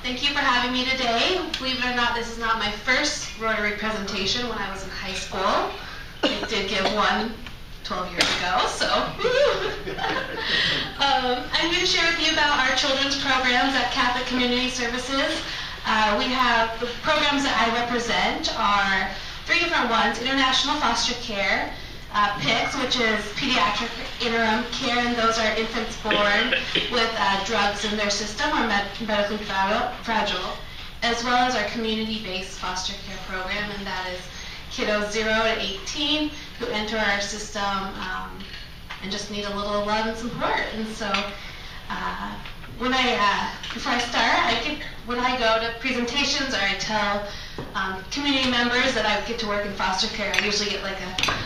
Thank you for having me today. Believe it or not, this is not my first Rotary presentation when I was in high school. I did give one 12 years ago, so. I'm here to share with you about our children's programs at Catholic Community Services. We have the programs that I represent are three different ones: International Foster Care, PICS, which is Pediatric Interim Care, and those are infants born with drugs in their system or medically fragile, as well as our community-based foster care program, and that is kiddos 0 to 18 who enter our system and just need a little love and support. And so before I start, when I go to presentations or I tell community members that I get to work in foster care, I usually get like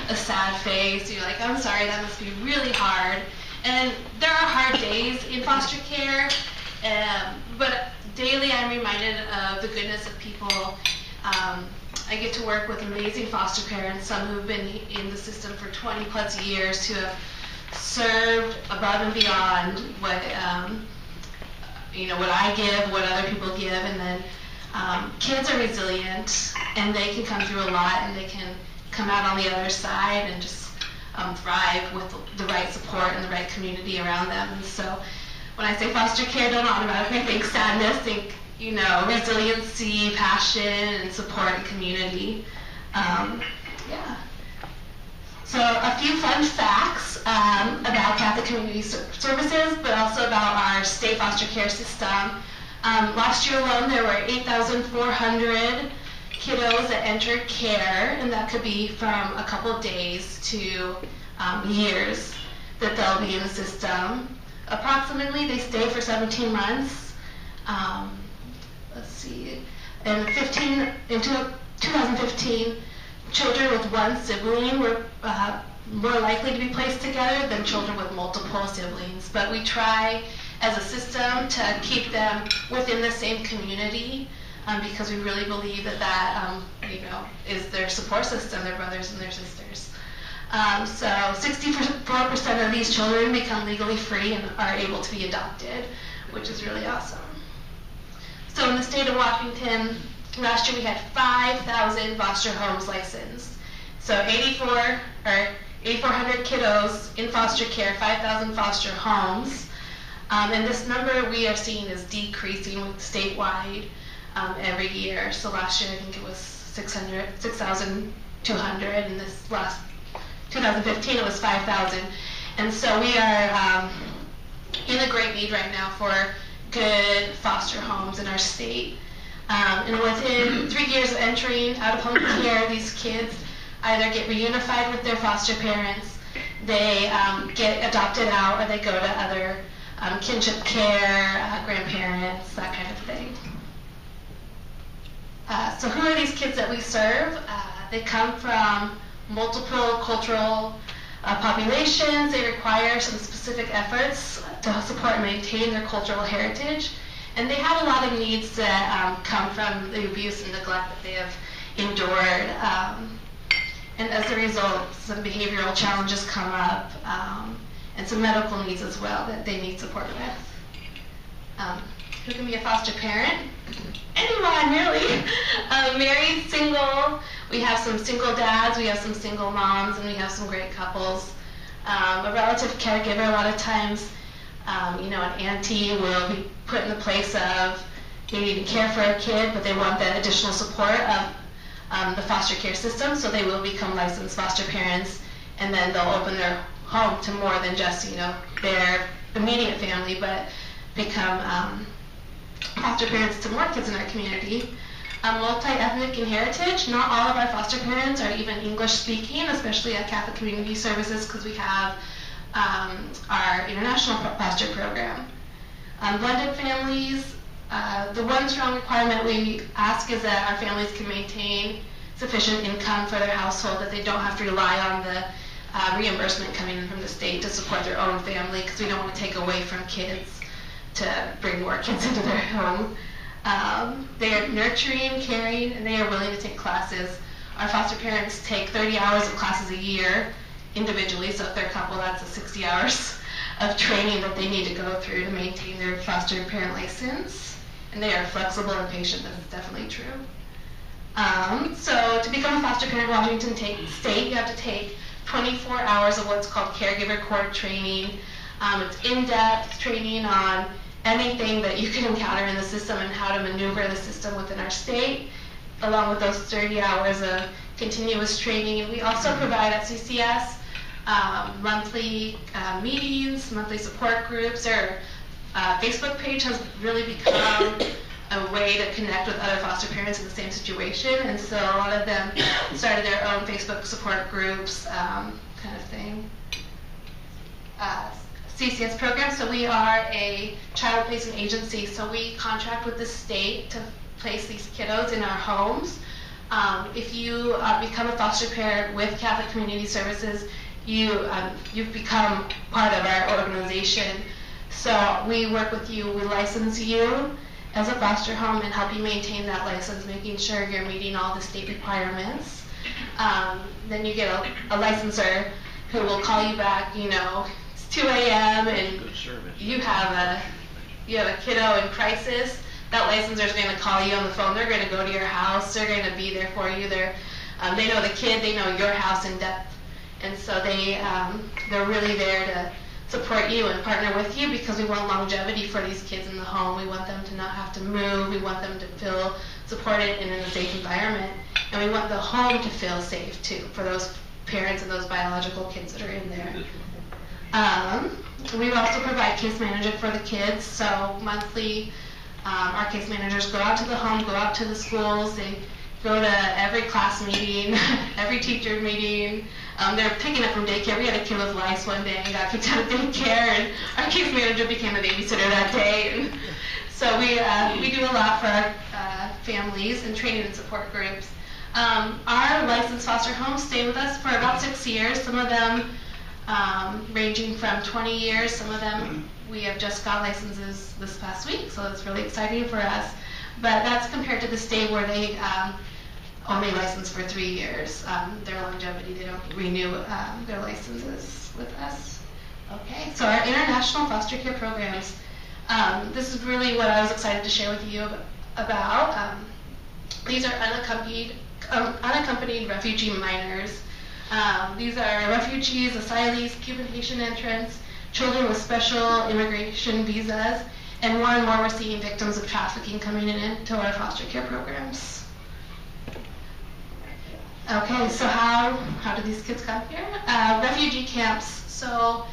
a sad face. You're like, I'm sorry, that must be really hard. And there are hard days in foster care, but daily I'm reminded of the goodness of people. I get to work with amazing foster parents, some who've been in the system for 20 plus years, who have served above and beyond what what I give, what other people give, and then kids are resilient, and they can come through a lot, and they can come out on the other side and just thrive with the right support and the right community around them. And so when I say foster care, don't automatically think sadness, think resiliency, passion, and support and community. So a few fun facts about Catholic Community Services, but also about our state foster care system. Last year alone, there were 8,400 kiddos that entered care, and that could be from a couple of days to years that they'll be in the system. Approximately, they stay for 17 months. In 2015, children with one sibling were more likely to be placed together than children with multiple siblings. But we try as a system to keep them within the same community because we really believe that is their support system, their brothers and their sisters. So 64% of these children become legally free and are able to be adopted, which is really awesome. So in the state of Washington, last year we had 5,000 foster homes licensed. So 8,400 kiddos in foster care, 5,000 foster homes. And this number we are seeing is decreasing statewide every year. So last year I think it was 6,200, and this last 2015 it was 5,000. And so we are in a great need right now for good foster homes in our state. And within 3 years of entering out-of-home care, these kids either get reunified with their foster parents, they get adopted out, or they go to other kinship care, grandparents, that kind of thing. So who are these kids that we serve? They come from multiple cultural populations. They require some specific efforts to support and maintain their cultural heritage. And they have a lot of needs that come from the abuse and neglect that they have endured. And as a result, some behavioral challenges come up, and some medical needs as well that they need support with. Who can be a foster parent? Anyone, really. Married, single. We have some single dads, we have some single moms, and we have some great couples. A relative caregiver, a lot of times, an auntie will be put in the place of needing to care for a kid, but they want that additional support of the foster care system, so they will become licensed foster parents, and then they'll open their home to more than just, their immediate family, but become foster parents to more kids in our community. Multi-ethnic and heritage. Not all of our foster parents are even English speaking, especially at Catholic Community Services, because we have our international foster program. Blended families. The one strong requirement we ask is that our families can maintain sufficient income for their household, that they don't have to rely on the reimbursement coming in from the state to support their own family, because we don't want to take away from kids to bring more kids into their home. They are nurturing, caring, and they are willing to take classes. Our foster parents take 30 hours of classes a year individually, so if they're a couple, that's 60 hours of training that they need to go through to maintain their foster parent license. and they are flexible and patient. That is definitely true. So to become a foster parent in Washington State, you have to take 24 hours of what's called caregiver core training. It's in-depth training on anything that you can encounter in the system and how to maneuver the system within our state, along with those 30 hours of continuous training. We also provide at CCS monthly meetings, monthly support groups. Our Facebook page has really become a way to connect with other foster parents in the same situation, and so a lot of them started their own Facebook support groups, kind of thing. CCS program, so we are a child placement agency, so we contract with the state to place these kiddos in our homes. If you become a foster parent with Catholic Community Services, you've become part of our organization. So we work with you, we license you as a foster home and help you maintain that license, making sure you're meeting all the state requirements. Then you get a licensor who will call you back, it's 2 a.m. and you have a kiddo in crisis. That licensor is going to call you on the phone. They're going to go to your house. They're going to be there for you. They know the kid. They know your house in depth, and so they're really there to support you and partner with you, because we want longevity for these kids in the home. We want them to not have to move. We want them to feel supported and in a safe environment, and we want the home to feel safe too for those parents and those biological kids that are in there. We also provide case management for the kids. So monthly, our case managers go out to the home, go out to the schools. They go to every class meeting, every teacher meeting. They're picking up from daycare. We had a kid with lice one day and got kicked out of daycare, and our case manager became a babysitter that day. And so we do a lot for our families and training and support groups. Our licensed foster homes stay with us for about 6 years. Some of them ranging from 20 years. Some of them we have just got licenses this past week, so it's really exciting for us. But that's compared to the state where they only license for 3 years. Their longevity, they don't renew their licenses with us. Okay, so our international foster care programs. This is really what I was excited to share with you about. These are unaccompanied refugee minors. These are refugees, asylees, Cuban Haitian entrants, children with special immigration visas, and more we're seeing victims of trafficking coming into our foster care programs. Okay, so how do these kids come here? Refugee camps. So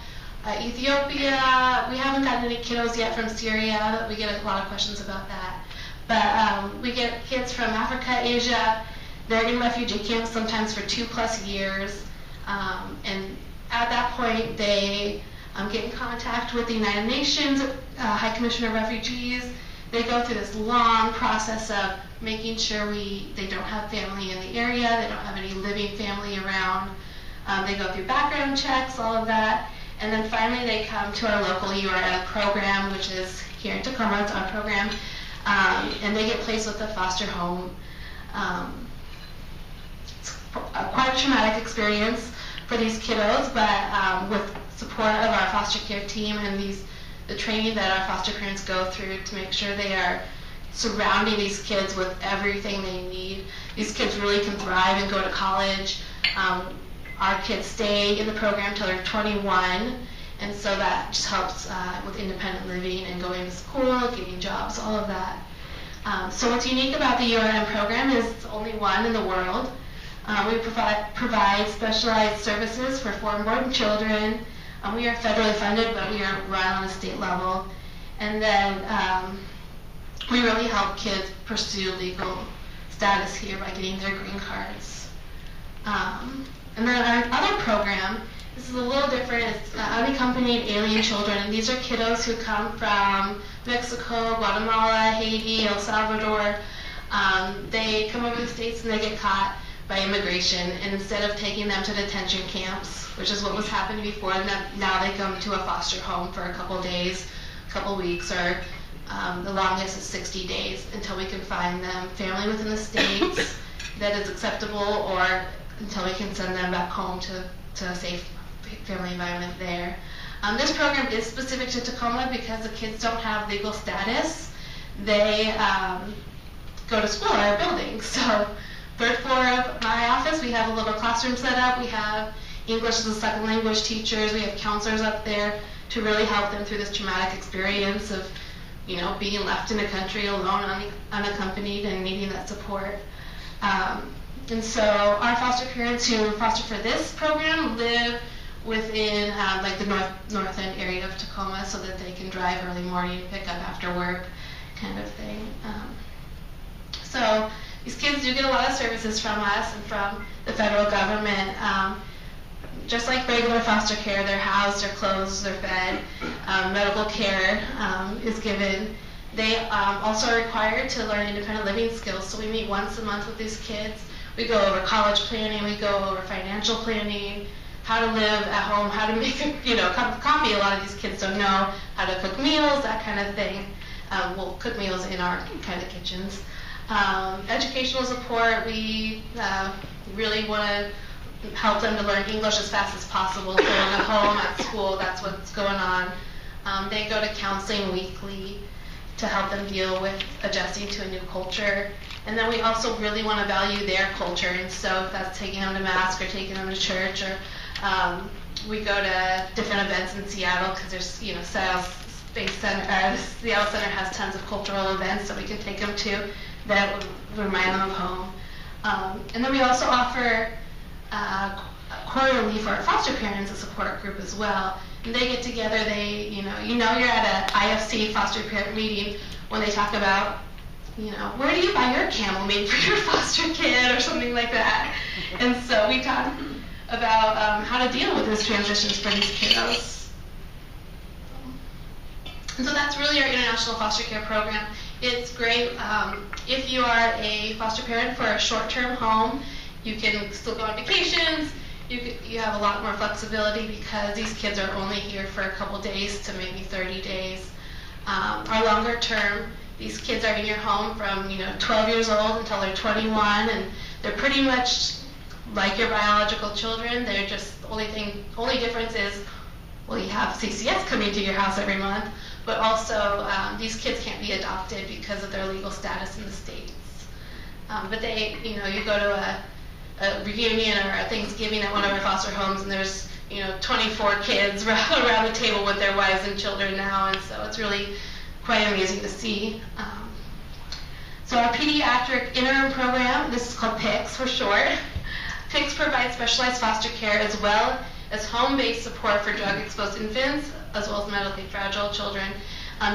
Ethiopia, we haven't gotten any kiddos yet from Syria, but we get a lot of questions about that. But we get kids from Africa, Asia. They're in refugee camps sometimes for 2+ years. And at that point, they get in contact with the United Nations High Commissioner of Refugees. They go through this long process of making sure they don't have family in the area, they don't have any living family around. They go through background checks, all of that. And then finally they come to our local URM program, which is here in Tacoma. It's our program. And they get placed with a foster home. It's quite a traumatic experience for these kiddos, but with support of our foster care team and the training that our foster parents go through to make sure they are surrounding these kids with everything they need. These kids really can thrive and go to college. Our kids stay in the program till they're 21, and so that just helps with independent living and going to school, getting jobs, all of that. So what's unique about the URM program is it's only one in the world. We provide specialized services for foreign-born children. We are federally funded, but we are run on a state level. And then we really help kids pursue legal status here by getting their green cards. And then our other program, this is a little different. It's unaccompanied alien children, and these are kiddos who come from Mexico, Guatemala, Haiti, El Salvador. They come over to the States and they get caught by immigration, and instead of taking them to detention camps, which is what was happening before, now they come to a foster home for a couple days, a couple weeks, or the longest is 60 days until we can find them family within the States that is acceptable, or until we can send them back home to a safe family environment there. This program is specific to Tacoma because the kids don't have legal status. they go to school at our building. So third floor of my office, we have a little classroom set up. We have English as a second language teachers. We have counselors up there to really help them through this traumatic experience of, you know, being left in a country alone, unaccompanied, and needing that support. And so our foster parents who foster for this program live within like the north end area of Tacoma, so that they can drive early morning, pick up after work, kind of thing. So these kids do get a lot of services from us and from the federal government. Just like regular foster care, they're housed, they're clothed, they're fed, medical care is given. They also are required to learn independent living skills, so we meet once a month with these kids. We go over college planning, we go over financial planning, how to live at home, how to make a cup of coffee. A lot of these kids don't know how to cook meals, that kind of thing. We'll cook meals in our kind of kitchens. Educational support, we really want to help them to learn English as fast as possible. So at home, at school, that's what's going on. They go to counseling weekly to help them deal with adjusting to a new culture. And then we also really want to value their culture, and so if that's taking them to mass or taking them to church, or we go to different events in Seattle because there's, Seattle Center has tons of cultural events that we can take them to that would remind them of home. And then we also offer quarterly for our foster parents a support group as well. And they get together, you're at an IFC foster parent meeting when they talk about, where do you buy your camel made for your foster kid or something like that. And so we talk about how to deal with those transitions for these kiddos. And so that's really our international foster care program. It's great if you are a foster parent for a short-term home. You can still go on vacations. You have a lot more flexibility because these kids are only here for a couple days to maybe 30 days. Our longer term, these kids are in your home from 12 years old until they're 21, and they're pretty much like your biological children. They're just the only difference is, well, you have CCS coming to your house every month, but also these kids can't be adopted because of their legal status in the States. But they, you go to a reunion or a Thanksgiving at one of our foster homes, and there's 24 kids around the table with their wives and children now, and so it's really quite amazing to see. So our pediatric interim program, this is called PICS for short. PICS provides specialized foster care as well as home-based support for drug-exposed infants as well as medically fragile children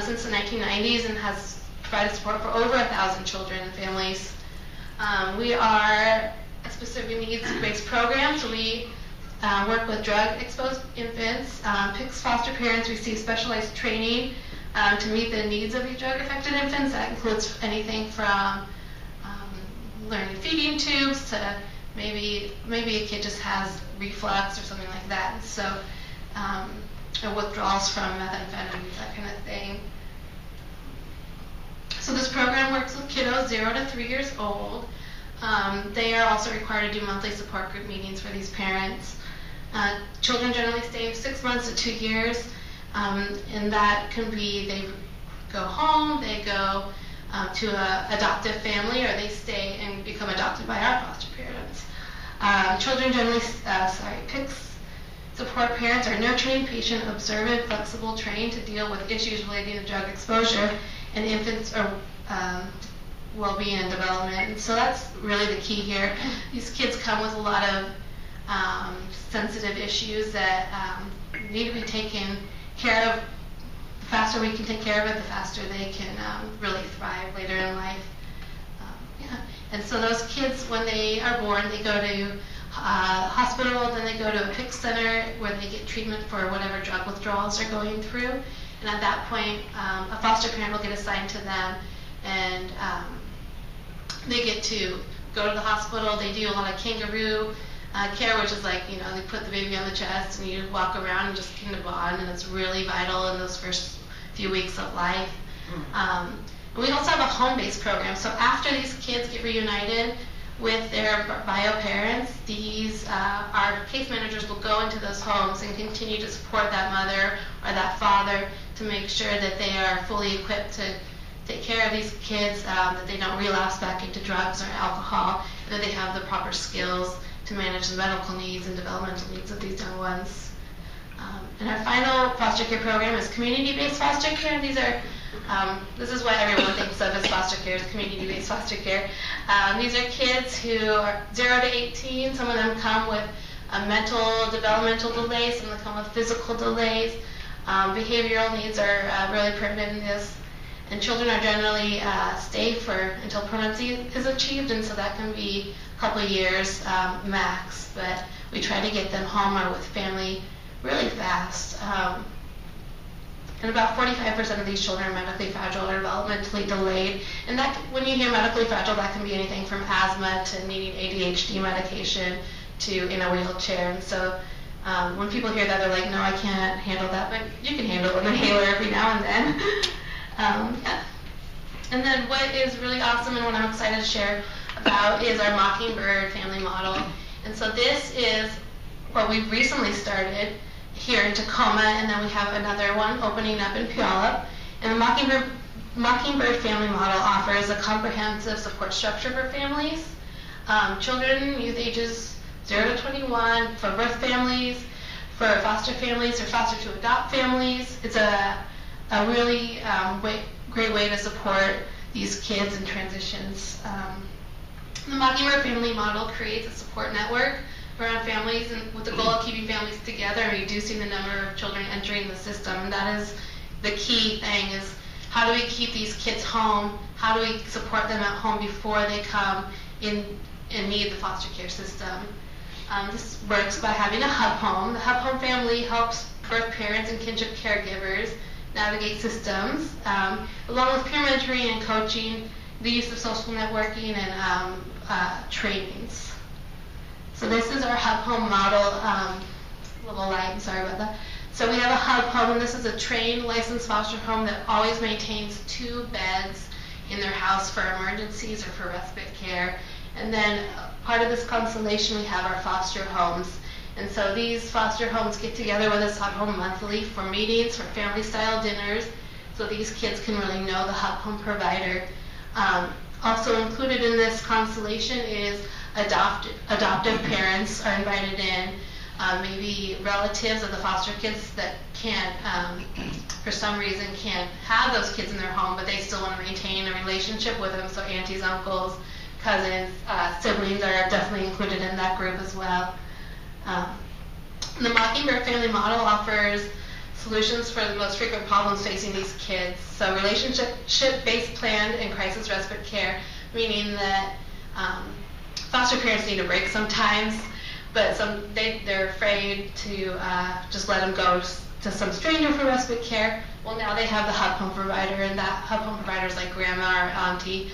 since the 1990s, and has provided support for over 1,000 children and families. We are a specific needs-based program, so we work with drug-exposed infants. PICS foster parents receive specialized training to meet the needs of these drug-affected infants. That includes anything from learning feeding tubes to maybe a kid just has reflux or something like that. So, or withdrawals from methamphetamine, that kind of thing. So this program works with kiddos 0 to 3 years old. They are also required to do monthly support group meetings for these parents. Children generally stay 6 months to 2 years, and that can be they go home, they go to an adoptive family, or they stay and become adopted by our foster parents. Children generally, PICS support parents are nurturing, patient, observant, flexible, trained to deal with issues relating to drug exposure and infants or well-being and development. And so that's really the key here. These kids come with a lot of sensitive issues that need to be taken care of. The faster we can take care of it, the faster they can really thrive later in life. And so those kids, when they are born, they go to hospital, then they go to a PICS center where they get treatment for whatever drug withdrawals they're going through. And at that point, a foster parent will get assigned to them, and they get to go to the hospital. They do a lot of kangaroo care, which is like, they put the baby on the chest and you walk around and just kind of bond, and it's really vital in those first few weeks of life. We also have a home-based program. So after these kids get reunited with their bio parents, our case managers will go into those homes and continue to support that mother or that father to make sure that they are fully equipped to take care of these kids, that they don't relapse back into drugs or alcohol, and that they have the proper skills to manage the medical needs and developmental needs of these young ones. And our final foster care program is community-based foster care. These are, this is what everyone thinks of as foster care, is community-based foster care. These are kids who are 0 to 18. Some of them come with mental developmental delays, some of them come with physical delays. Behavioral needs are really pertinent in this. And children are generally stay for until permanency is achieved, and so that can be a couple of years max. But we try to get them home or with family really fast. And about 45% of these children are medically fragile or developmentally delayed. And that, when you hear medically fragile, that can be anything from asthma to needing ADHD medication to in a wheelchair. And so when people hear that, they're like, no, I can't handle that, but you can handle an inhaler every now and then. Yeah. And then what is really awesome and what I'm excited to share about is our Mockingbird family model. And so this is what we've recently started here in Tacoma, and then we have another one opening up in Puyallup. And the Mockingbird family model offers a comprehensive support structure for families, children, youth ages 0 to 21, for birth families, for foster families, or foster to adopt families. It's a really great way to support these kids in transitions. The Mockingbird family model creates a support network around families, and with the goal of keeping families together and reducing the number of children entering the system. And that is the key thing, is how do we keep these kids home? How do we support them at home before they come in and need the foster care system? This works by having a hub home. The hub home family helps birth parents and kinship caregivers navigate systems, along with peer mentoring and coaching, the use of social networking and trainings. So this is our hub home model. Little light, sorry about that. So we have a hub home, and this is a trained, licensed foster home that always maintains 2 beds in their house for emergencies or for respite care. And then part of this constellation, we have our foster homes. And so these foster homes get together with us hub home monthly for meetings, for family-style dinners, so these kids can really know the hub home provider. Also included in this constellation is adoptive parents are invited in, maybe relatives of the foster kids that can't, for some reason, can't have those kids in their home, but they still want to maintain a relationship with them. So aunties, uncles, cousins, siblings are definitely included in that group as well. The Mockingbird family model offers solutions for the most frequent problems facing these kids. So relationship-based planned and crisis respite care, meaning that foster parents need a break sometimes, but they're afraid to just let them go to some stranger for respite care. Well, now they have the hub home provider, and that hub home provider is like grandma or auntie,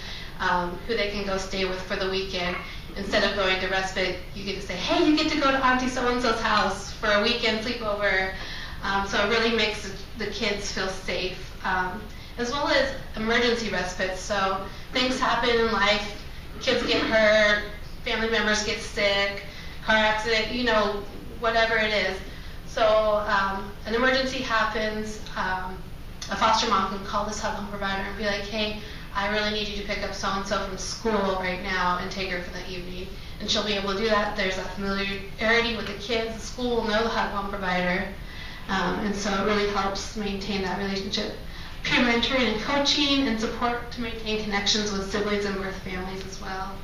who they can go stay with for the weekend. Instead of going to respite, you get to say, hey, you get to go to auntie so-and-so's house for a weekend sleepover. So it really makes the kids feel safe, as well as emergency respite. So things happen in life, kids get hurt, family members get sick, car accident, whatever it is. So an emergency happens, a foster mom can call this hub home provider and be like, hey, I really need you to pick up so-and-so from school right now and take her for the evening. And she'll be able to do that. There's that familiarity with the kids. The school will know the hub home provider. And so it really helps maintain that relationship. Peer mentoring and coaching and support to maintain connections with siblings and birth families as well.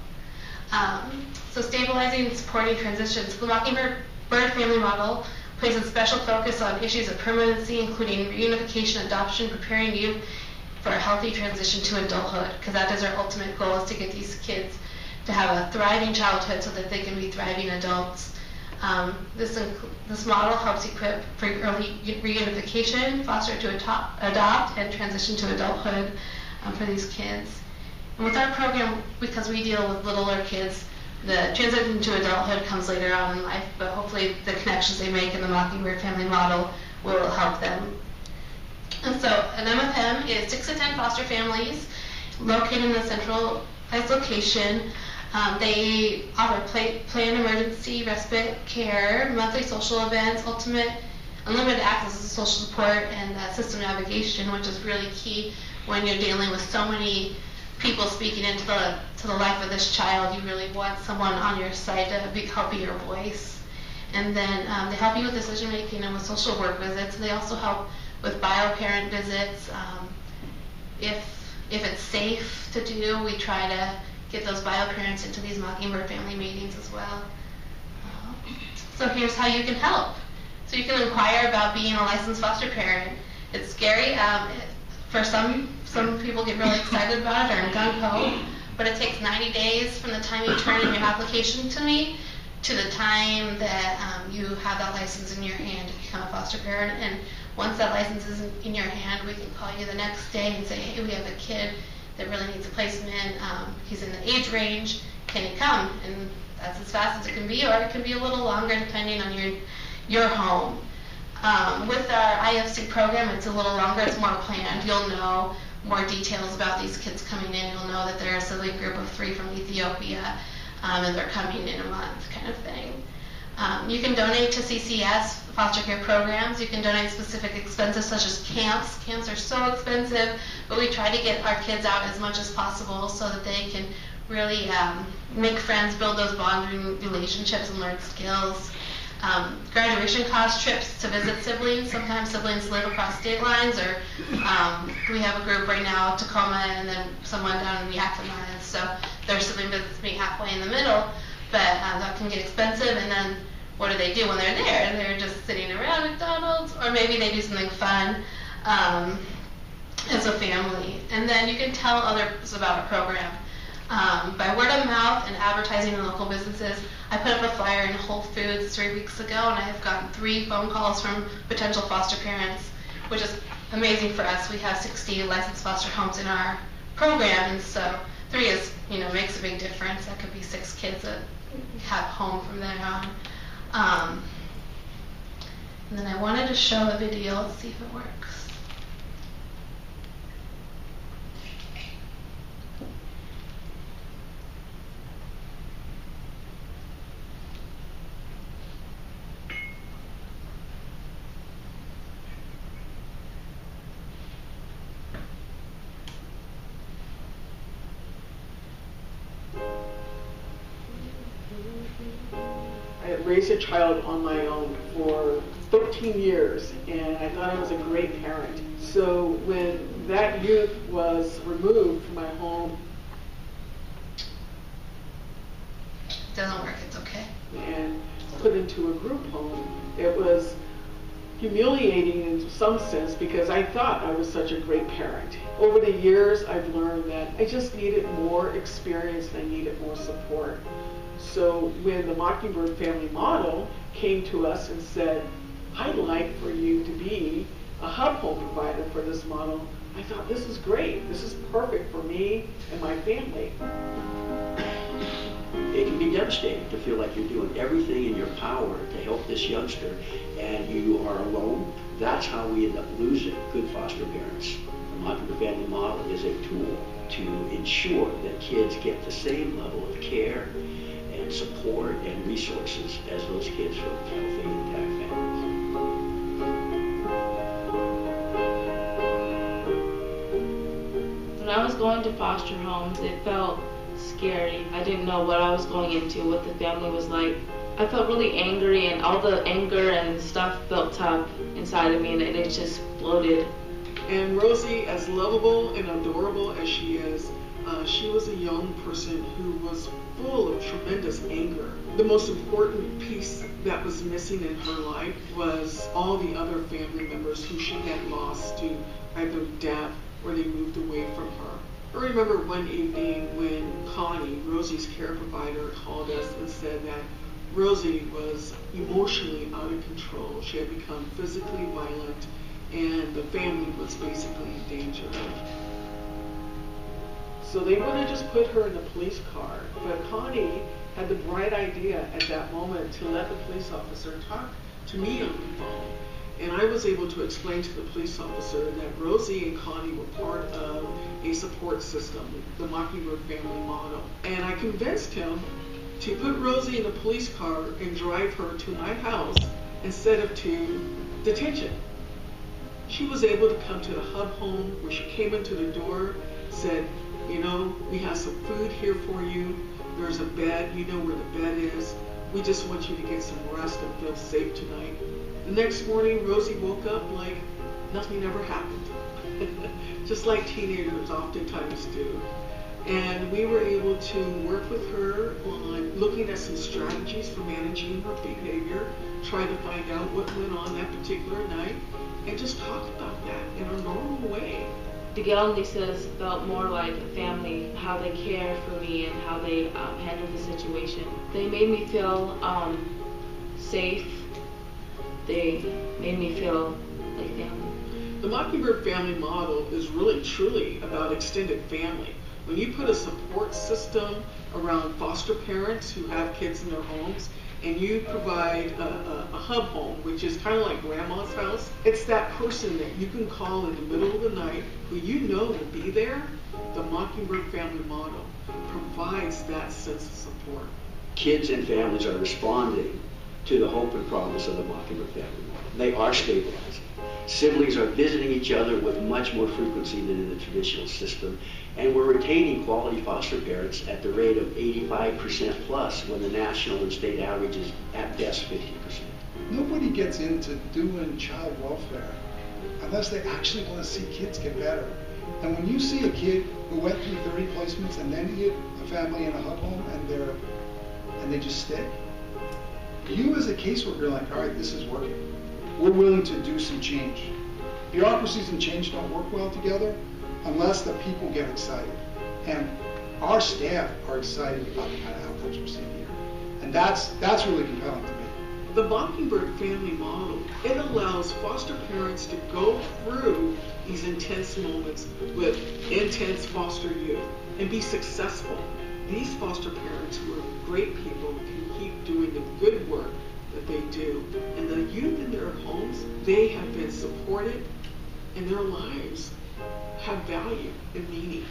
So stabilizing and supporting transitions. The Mockingbird family model places special focus on issues of permanency, including reunification, adoption, preparing youth for a healthy transition to adulthood, because that is our ultimate goal, is to get these kids to have a thriving childhood so that they can be thriving adults. This model helps equip for early reunification, foster to adopt, and transition to adulthood for these kids. And with our program, because we deal with littler kids, the transition to adulthood comes later on in life, but hopefully the connections they make in the Mockingbird family model will help them. And so an MFM is 6 to 10 foster families located in a centralized location. They offer planned emergency respite care, monthly social events, unlimited access to social support, and system navigation, which is really key when you're dealing with so many people speaking into the life of this child, you really want someone on your side to help be your voice. And then they help you with decision making and with social work visits. They also help with bio-parent visits. If it's safe to do, we try to get those bio-parents into these Mockingbird family meetings as well. So here's how you can help. So you can inquire about being a licensed foster parent. It's scary. For some people get really excited about it or gung-ho, but it takes 90 days from the time you turn in your application to me to the time that you have that license in your hand to become a foster parent. And once that license is in your hand, we can call you the next day and say, hey, we have a kid that really needs a placement. He's in the age range. Can he come? And that's as fast as it can be, or it can be a little longer depending on your home. With our IFC program, it's a little longer. It's more planned. You'll know more details about these kids coming in. You'll know that they're a sibling group of 3 from Ethiopia, and they're coming in a month, kind of thing. You can donate to CCS, foster care programs. You can donate specific expenses such as camps. Camps are so expensive, but we try to get our kids out as much as possible so that they can really make friends, build those bonding relationships, and learn skills. Graduation cost, trips to visit siblings. Sometimes siblings live across state lines, or we have a group right now, Tacoma, and then someone down in Yakima, so their sibling visits meet halfway in the middle, but that can get expensive. And then what do they do when they're there? They're just sitting around McDonald's, or maybe they do something fun as a family. And then you can tell others about our program. By word of mouth and advertising in local businesses. I put up a flyer in Whole Foods 3 weeks ago, and I have gotten 3 phone calls from potential foster parents, which is amazing for us. We have 60 licensed foster homes in our program, and so 3 is, makes a big difference. That could be 6 kids that have home from there on. And then I wanted to show a video. Let's see if it works. I had raised a child on my own for 13 years, and I thought I was a great parent. So when that youth was removed from my home, Doesn't work, it's okay. And put into a group home, it was humiliating in some sense because I thought I was such a great parent. Over the years, I've learned that I just needed more experience and I needed more support. So when the Mockingbird family model came to us and said, I'd like for you to be a hub home provider for this model, I thought, this is great. This is perfect for me and my family. It can be devastating to feel like you're doing everything in your power to help this youngster and you are alone. That's how we end up losing good foster parents. The Mockingbird family model is a tool to ensure that kids get the same level of care and support and resources as those kids from healthy, intact families. When I was going to foster homes, it felt scary. I didn't know what I was going into, what the family was like. I felt really angry, and all the anger and stuff built up inside of me, and it just exploded. And Rosie, as lovable and adorable as she is, she was a young person who was full of tremendous anger. The most important piece that was missing in her life was all the other family members who she had lost to either death or they moved away from her. I remember one evening when Connie, Rosie's care provider, called us and said that Rosie was emotionally out of control. She had become physically violent and the family was basically in danger. So they would have just put her in the police car. But Connie had the bright idea at that moment to let the police officer talk to me on the phone. And I was able to explain to the police officer that Rosie and Connie were part of a support system, the Mockingbird family model. And I convinced him to put Rosie in a police car and drive her to my house instead of to detention. She was able to come to the hub home where she came into the door, said, you know, we have some food here for you. There's a bed, you know where the bed is. We just want you to get some rest and feel safe tonight. The next morning, Rosie woke up like nothing ever happened, just like teenagers oftentimes do. And we were able to work with her on looking at some strategies for managing her behavior, try to find out what went on that particular night, and just talk about that in a normal way. Barkell and Lisa's felt more like a family, how they care for me and how they handled the situation. They made me feel safe. They made me feel like family. The Mockingbird family model is really truly about extended family. When you put a support system around foster parents who have kids in their homes, and you provide a hub home, which is kind of like grandma's house, it's that person that you can call in the middle of the night who you know will be there. The Mockingbird family model provides that sense of support. Kids and families are responding to the hope and promise of the Mockingbird family model. They are stabilizing. Siblings are visiting each other with much more frequency than in the traditional system, and we're retaining quality foster parents at the rate of 85% plus when the national and state average is at best 50%. Nobody gets into doing child welfare unless they actually want to see kids get better. And when you see a kid who went through 30 placements and then you get a family in a hub home and they just stick, you as a caseworker are like, all right, this is working. We're willing to do some change. Bureaucracies and change don't work well together unless the people get excited. And our staff are excited about the kind of outcomes we're seeing here. And that's really compelling to me. The Mockingbird family model, it allows foster parents to go through these intense moments with intense foster youth and be successful. These foster parents who are great people can keep doing the good work that they do. And the youth in their homes, they have been supported and their lives have value and meaning.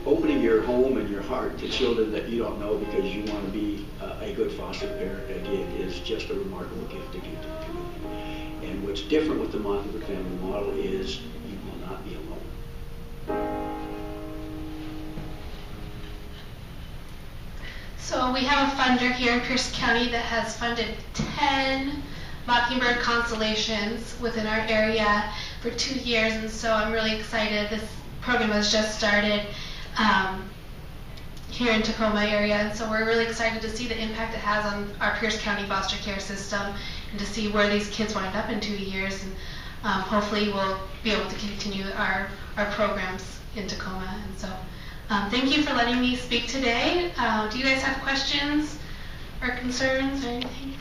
Opening your home and your heart to children that you don't know because you want to be a good foster parent, again, is just a remarkable gift to give to the community. And what's different with the Mockingbird family model is you will not be alone. So we have a funder here in Pierce County that has funded 10 Mockingbird constellations within our area for 2 years, and so I'm really excited. This program has just started here in Tacoma area, and so we're really excited to see the impact it has on our Pierce County foster care system and to see where these kids wind up in 2 years, and hopefully we'll be able to continue our programs in Tacoma. And so thank you for letting me speak today. Do you guys have questions or concerns or anything?